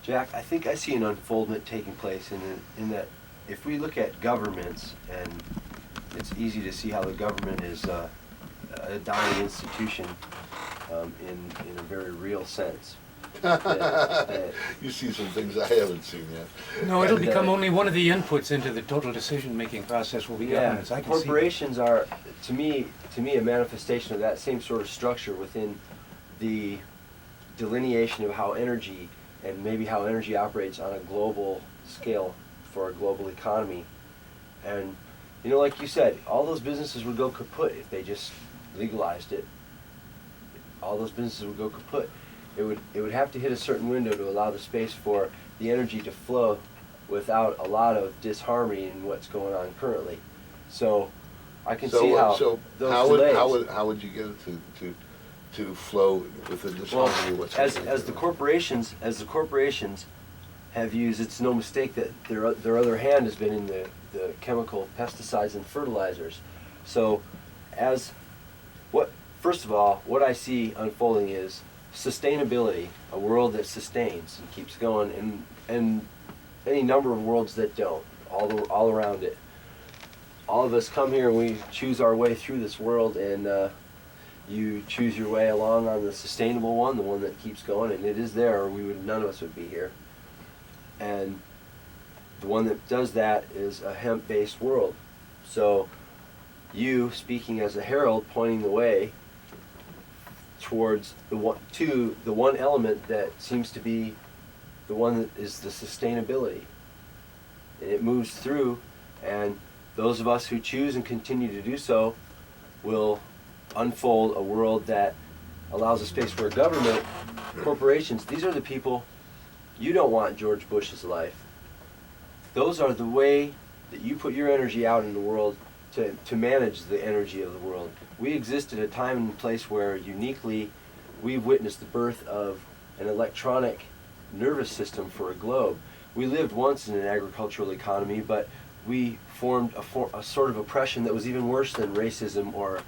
Jack, I think I see an unfoldment taking place in that if we look at governments, and it's easy to see how the government is a dying institution in a very real sense. You see some things I haven't seen yet. No, it'll become only one of the inputs into the total decision-making process will be governments. I can see corporations are, to me, a manifestation of that same sort of structure within the delineation of how energy and maybe how energy operates on a global scale for a global economy. And, you know, like you said, all those businesses would go kaput if they just legalized it. All those businesses would go kaput. It would have to hit a certain window to allow the space for the energy to flow without a lot of disharmony in what's going on currently. So I can see how those delays. How would you get it to flow with the disharmony of what's going on? As the corporations have used, it's no mistake that their other hand has been in the chemical pesticides and fertilizers. So first of all, what I see unfolding is sustainability, a world that sustains and keeps going, and any number of worlds that don't, all around it. All of us come here and we choose our way through this world, and you choose your way along on the sustainable one, the one that keeps going, and it is there, or none of us would be here. And the one that does that is a hemp-based world. So you, speaking as a herald, pointing the way towards the one element that seems to be the one that is the sustainability. And it moves through, and those of us who choose and continue to do so will unfold a world that allows a space where government, corporations, these are the people. You don't want George Bush's life. Those are the way that you put your energy out in the world to manage the energy of the world. We exist at a time and place where uniquely we've witnessed the birth of an electronic nervous system for a globe. We lived once in an agricultural economy, but we formed a sort of oppression that was even worse than racism or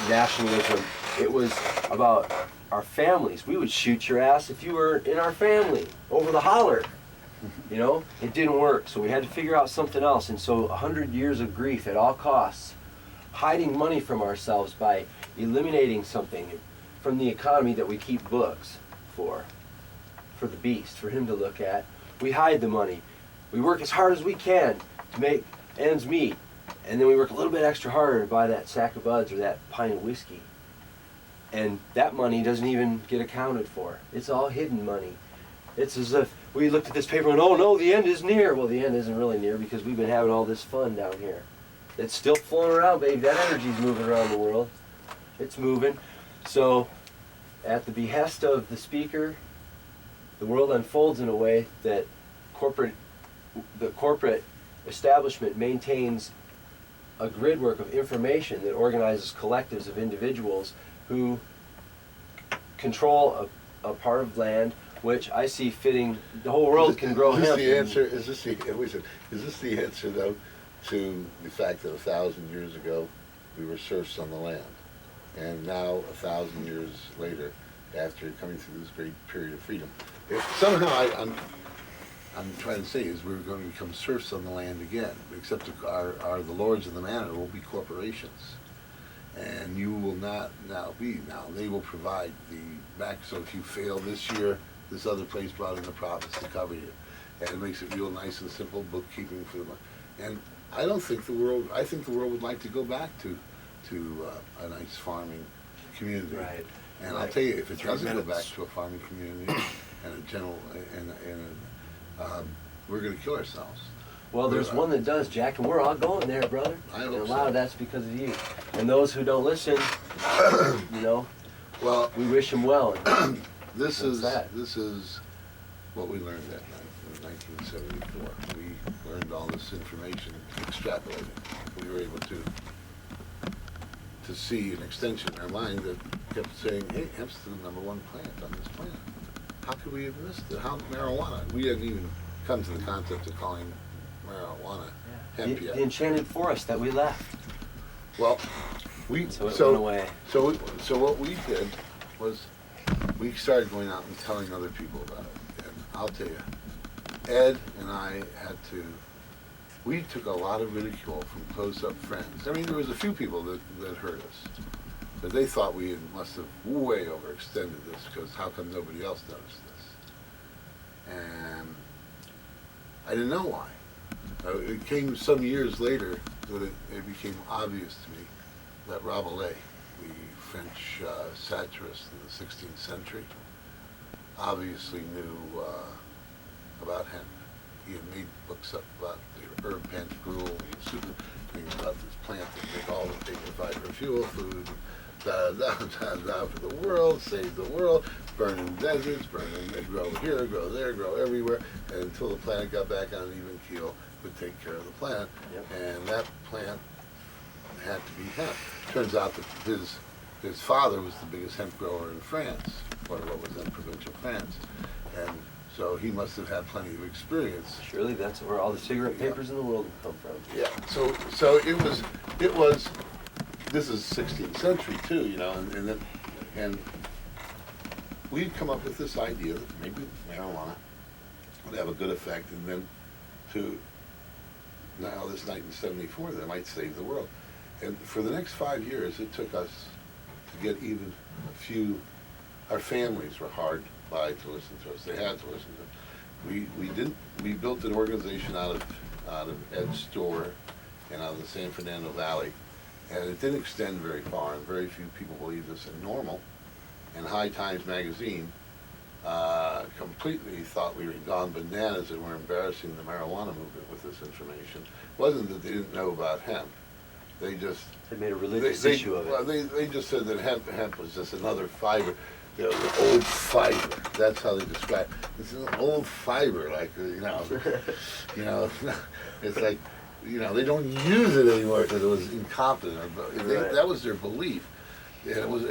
nationalism. It was about our families. We would shoot your ass if you were in our family over the holler. You know, it didn't work, so we had to figure out something else. And so 100 years of grief at all costs, hiding money from ourselves by eliminating something from the economy that we keep books for the beast, for him to look at. We hide the money. We work as hard as we can to make ends meet, and then we work a little bit extra harder to buy that sack of buds or that pint of whiskey. And that money doesn't even get accounted for. It's all hidden money. It's as if we looked at this paper and, oh no, the end is near. Well, the end isn't really near because we've been having all this fun down here. It's still flowing around, baby. That energy's moving around the world. It's moving. So, at the behest of the speaker, the world unfolds in a way that the corporate establishment maintains a gridwork of information that organizes collectives of individuals who control a part of land which I see fitting. The whole world can grow hemp. Is this the answer, though, to the fact that 1,000 years ago we were serfs on the land, and now 1,000 years later, after coming through this great period of freedom, if somehow I'm trying to say is we're going to become serfs on the land again, except the lords of the manor will be corporations, and you will not now be. Now they will provide the back. So if you fail this year, this other place brought in the profits to cover you, and it makes it real nice and simple bookkeeping for them. And I think the world would like to go back to a nice farming community. Right. And I'll tell you, if it doesn't go back to a farming community and a general we're going to kill ourselves. Well, there's one that does, Jack, and we're all going there, brother. I hope and a so. lot of that's because of you. And those who don't listen, you know, well, we wish them well. This is what we learned that night in 1974. We learned all this information, extrapolated. We were able to see an extension in our mind that kept saying, hey, hemp's the #1 plant on this planet. How could we have missed it? How marijuana? We hadn't even come to the concept of calling marijuana hemp yet. The enchanted forest that we left. Well, so it went away. So what we did was we started going out and telling other people about it. And I'll tell you, Ed and I we took a lot of ridicule from close-up friends. I mean, there was a few people that hurt us, but they thought must have way overextended this, because how come nobody else noticed this? And I didn't know why. It came some years later that it became obvious to me that Rabelais, the French satirist in the 16th century, obviously knew about hemp. He had made books up about the herb plant gruel. He was thinking about this plant that make all the paper fiber fuel, food, for the world, save the world, burn in deserts, grow here, grow there, grow everywhere, and until the planet got back on an even keel, would take care of the planet. Yep. And that plant had to be hemp. Turns out that his father was the biggest hemp grower in France, or what was then provincial France, and so he must have had plenty of experience. Surely that's where all the cigarette papers in the world have come from. Yeah. So it was. This is 16th century too, you know, and we'd come up with this idea that maybe marijuana would have a good effect, and then now this 1974 that it might save the world. And for the next 5 years, it took us to get even a few. Our families were hard by to listen to us. They had to listen to us. We built an organization out of Ed's store and out of the San Fernando Valley, and it didn't extend very far, and very few people believed us. And Normal and High Times magazine completely thought we were gone bananas and were embarrassing the marijuana movement with this information. It wasn't that they didn't know about hemp. They made a religious issue of it. Well, they just said that hemp was just another fiber. You know, the old fiber. That's how they describe it. It's an old fiber, like, it's like, they don't use it anymore because it was incompetent. Right. That was their belief. And it was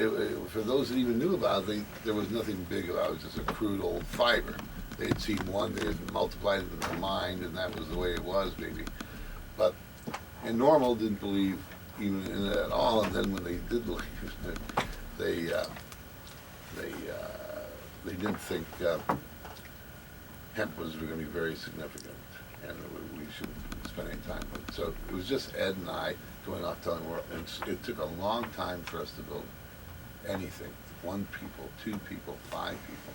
for those that even knew about it, there was nothing big about it. It was just a crude old fiber. They had seen one, they had multiplied it in their mind, and that was the way it was, maybe. But Normal didn't believe even in it at all. And then when they did believe it, they didn't think hemp was going to be very significant, and we shouldn't spend any time with it. So it was just Ed and I going off telling the world. And it took a long time for us to build anything. 1 people, 2 people, 5 people,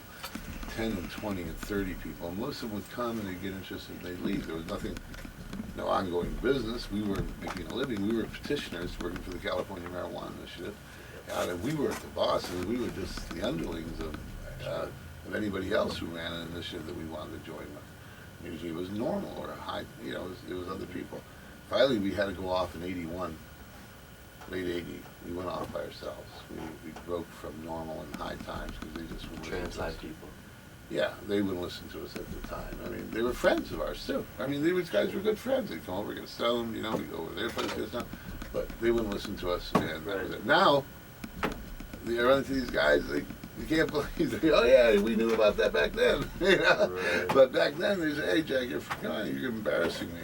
10 and 20 and 30 people. And most of them would come and they'd get interested and they'd leave. There was no ongoing business. We were making a living. We were petitioners working for the California Marijuana Initiative. And we weren't the bosses. We were just the underlings of anybody else who ran an initiative that we wanted to join with. Usually it was Normal or High, it was other people. Finally, we had to go off in 81, late 80. We went off by ourselves. We broke from Normal and High Times because they just wouldn't listen to us. people. Yeah, they wouldn't listen to us at the time. I mean, they were friends of ours too. I mean, these guys were good friends. They'd come over, get stoned, we'd go over their place, get stoned. But they wouldn't listen to us, and that was it. Now, you run into these guys, you can't believe, oh yeah, we knew about that back then, Right. But back then they say, hey Jack, you're embarrassing me,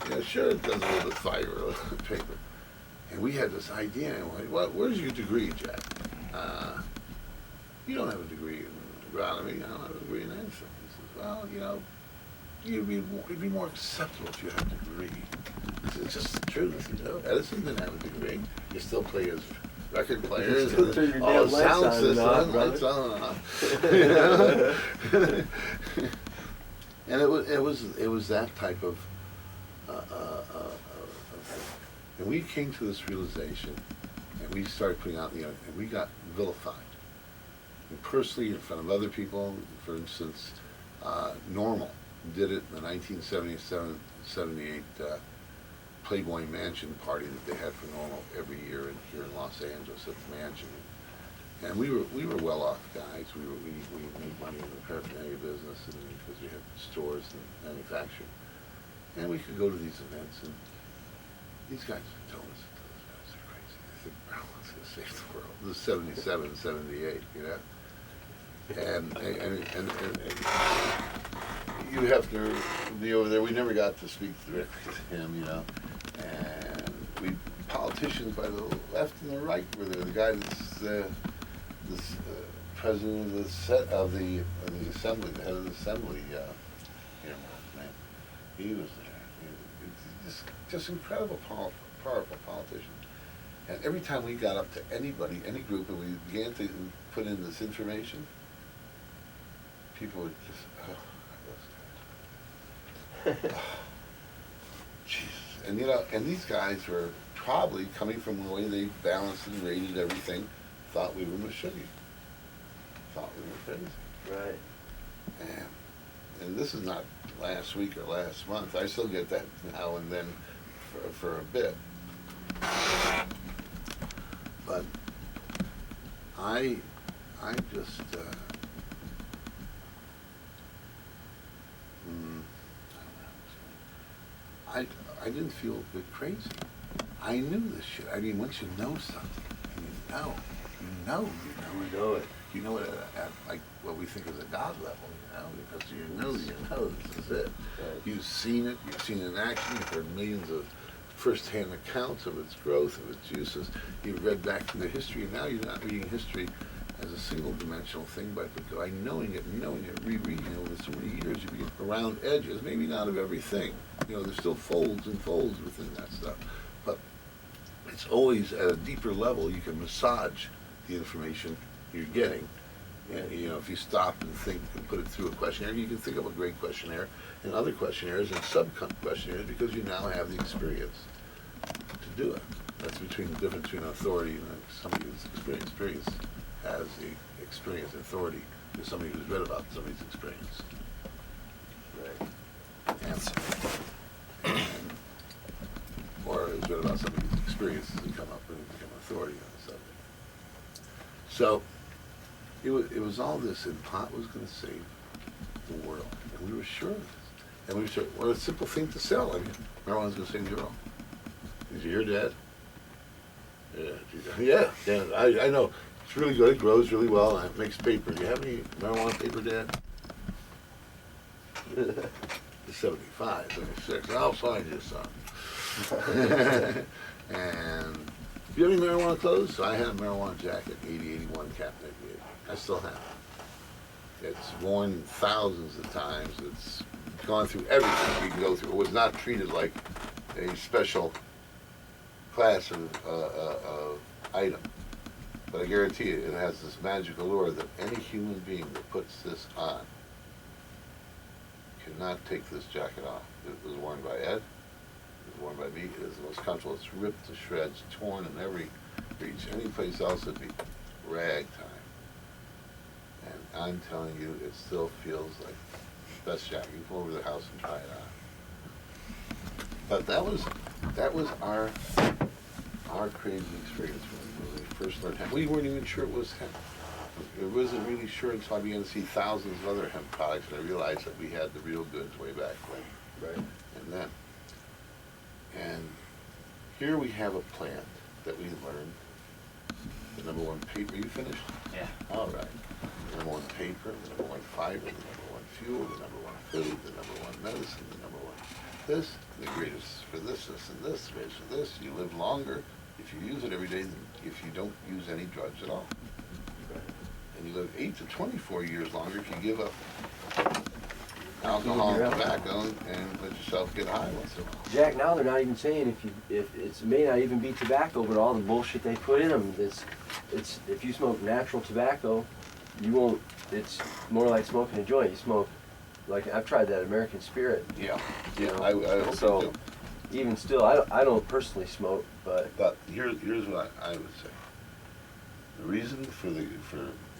Yeah, sure it does a little bit of fiber, a little bit of paper. And we had this idea, and we're like, where's your degree, Jack? You don't have a degree in agronomy, I don't have a degree in anything. He says, well, it'd be more acceptable if you had a degree. It's just the truth, Edison didn't have a degree. You still play his record players, Still turn your all damn the lights sound on and off, system, brother. lights on and off. And it was that type of thing. And we came to this realization, and we started putting out and we got vilified. And personally, in front of other people, for instance, Normal did it in the 1977-78 Playboy Mansion party that they had for Normal every year here in Los Angeles at the mansion. And we were well-off guys. We made money in the paraphernalia business, and because we had stores and manufacturing, and we could go to these events. And these guys would tell us, those guys are crazy. They think marijuana's going to save the world. This is 77, 78, And you have to be over there. We never got to speak directly to him, And politicians by the left and the right were there. The guy that's president of the assembly, the head of the assembly, can't remember his name. He was there. Just incredible, powerful politician. And every time we got up to anybody, any group, and we began to put in this information, people would just, Jesus. And and these guys were probably coming from the way they balanced and rated everything, thought we were machine, thought we were crazy. Right. And this is not last week or last month. I still get that now and then for a bit. But I just, I didn't feel a bit crazy. I knew this shit. I mean, once you know something, and you know it. You know it at like what we think is a God level, because you know this is it. You've seen it in action, you've heard millions of first-hand accounts of its growth, of its uses. You've read back through the history, and now you're not reading history as a single-dimensional thing, but by knowing it, rereading it over so many years, you get around edges, maybe not of everything. There's still folds and folds within that stuff, but it's always at a deeper level. You can massage the information you're getting. And, if you stop and think and put it through a questionnaire, you can think of a great questionnaire and other questionnaires and sub-questionnaires because you now have the experience to do it. That's the difference between authority and somebody who's experienced has the experience and authority to somebody who's read about somebody's experience. Right. Or has read about somebody's experiences and come up and become authority on the subject. So it was all this, and pot was going to save the world, and we were sure of this. And we were sure, well, it's a simple thing to sell. I mean, marijuana's going to save the world. Did you hear, Dad? Yeah, I know. It's really good. It grows really well, and it makes paper. Do you have any marijuana paper, Dad? It's 75, 76. I'll find you some. And do you have any marijuana clothes? I have a marijuana jacket, 80, 81 Cap 98. I still have it. It's worn thousands of times. It's gone through everything you can go through. It was not treated like a special class of item. But I guarantee you, it has this magic allure that any human being that puts this on cannot take this jacket off. It was worn by Ed. It was worn by me. It is the most comfortable. It's ripped to shreds, torn in every reach. Any place else would be ragtime. And I'm telling you, it still feels like the best jacket. You can go over to the house and try it on. But that was our crazy experience when we first learned hemp. We weren't even sure it was hemp. It wasn't really sure until I began to see thousands of other hemp products, and I realized that we had the real goods way back when. Right. And then. And here we have a plant that we learned. The number one paper. You finished? Yeah. All right. The number one paper, the number one fiber, the number one fuel, the number one food, the number one medicine, the number one this, the greatest for this, and this, the greatest for this. You live longer if you use it every day than if you don't use any drugs at all. And you live 8 to 24 years longer if you give up alcohol and tobacco and let yourself get high once in a while. Jack, now they're not even saying if it may not even be tobacco, but all the bullshit they put in them. It's if you smoke natural tobacco, you won't. It's more like smoking a joint. You smoke like I've tried that American Spirit. Yeah, You know? I hope So you do. even still, I don't personally smoke, but But here's what I would say. The reason for